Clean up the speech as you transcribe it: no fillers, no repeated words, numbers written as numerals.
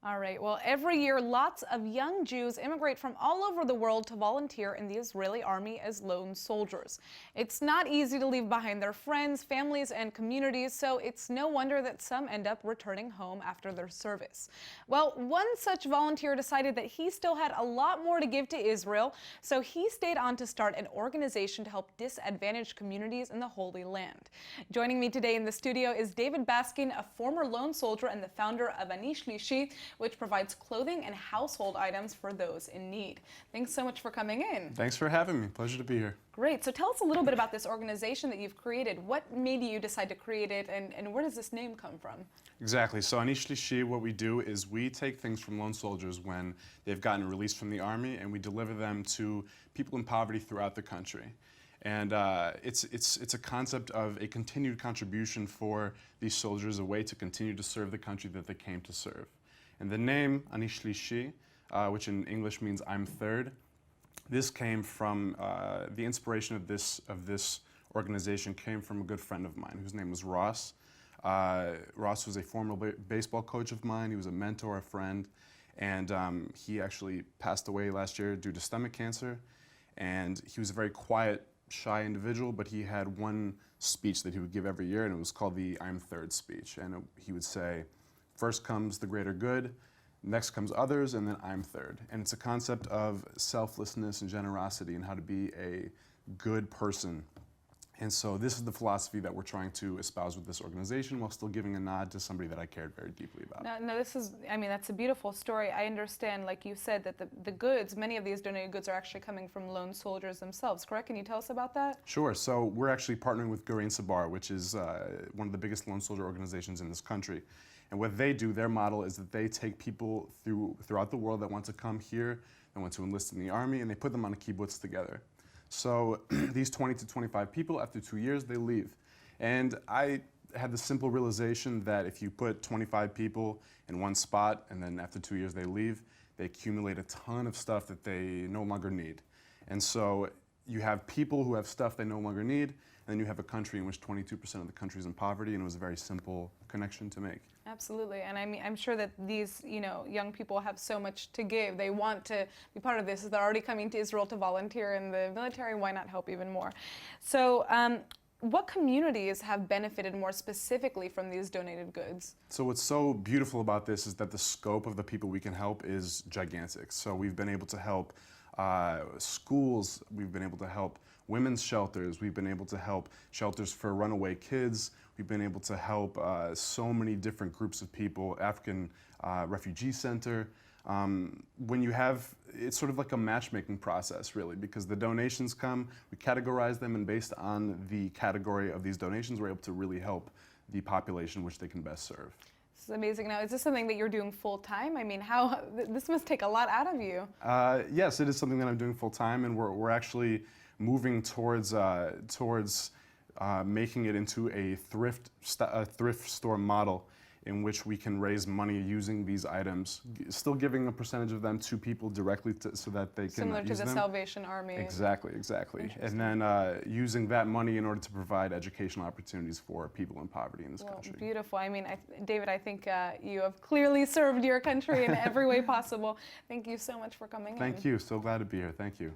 All right. Well, every year, lots of young Jews immigrate from all over the world to volunteer in the Israeli army as lone soldiers. It's not easy to leave behind their friends, families, and communities, so it's no wonder that some end up returning home after their service. Well, one such volunteer decided that he still had a lot more to give to Israel, so he stayed on to start an organization to help disadvantaged communities in the Holy Land. Joining me today in the studio is David Baskin, a former lone soldier and the founder of Ani Shlishi, which provides clothing and household items for those in need. Thanks so much for coming in. Thanks for having me. Pleasure to be here. Great. So tell us a little bit about this organization that you've created. What made you decide to create it, and where does this name come from? Exactly. So Ani Shlishi, what we do is we take things from lone soldiers when they've gotten released from the army, and we deliver them to people in poverty throughout the country. And it's a concept of a continued contribution for these soldiers, a way to continue to serve the country that they came to serve. And the name Ani Shlishi, which in English means I'm third, this came from the inspiration of this organization came from a good friend of mine whose name was Ross. Ross was a former baseball coach of mine. He was a mentor, a friend, and he actually passed away last year due to stomach cancer. And he was a very quiet, shy individual, but he had one speech that he would give every year, and it was called the I'm third speech. And he would say, first comes the greater good, next comes others, and then I'm third. And it's a concept of selflessness and generosity and how to be a good person. And so this is the philosophy that we're trying to espouse with this organization while still giving a nod to somebody that I cared very deeply about. No, this is, I mean, that's a beautiful story. I understand, like you said, that the goods, many of these donated goods are actually coming from lone soldiers themselves, correct? Can you tell us about that? Sure. So we're actually partnering with Gurain Sabar, which is one of the biggest lone soldier organizations in this country. And what they do, their model is that they take people throughout the world that want to come here, that want to enlist in the army, and they put them on a kibbutz together. So these 20 to 25 people, after 2 years, they leave. And I had the simple realization that if you put 25 people in one spot, and then after 2 years they leave, they accumulate a ton of stuff that they no longer need. And so you have people who have stuff they no longer need, and then you have a country in which 22% of the country is in poverty, and it was a very simple connection to make. Absolutely, and I mean, I'm sure that these, young people have so much to give. They want to be part of this. They're already coming to Israel to volunteer in the military. Why not help even more? So, what communities have benefited more specifically from these donated goods? So what's so beautiful about this is that the scope of the people we can help is gigantic. So we've been able to help schools, we've been able to help women's shelters, we've been able to help shelters for runaway kids, we've been able to help so many different groups of people, African Refugee Center. When you have, it's sort of like a matchmaking process really, because the donations come, we categorize them, and based on the category of these donations, we're able to really help the population which they can best serve. This is amazing. Now, is this something that you're doing full time? I mean, this must take a lot out of you. Yes, it is something that I'm doing full time, and we're actually moving towards making it into a thrift store model in which we can raise money using these items, still giving a percentage of them to people directly so that they can Similar to use the them. Salvation Army. Exactly. And then using that money in order to provide educational opportunities for people in poverty in this country. Beautiful. I mean, David, I think you have clearly served your country in every way possible. Thank you so much for coming in. Thank you. So glad to be here. Thank you.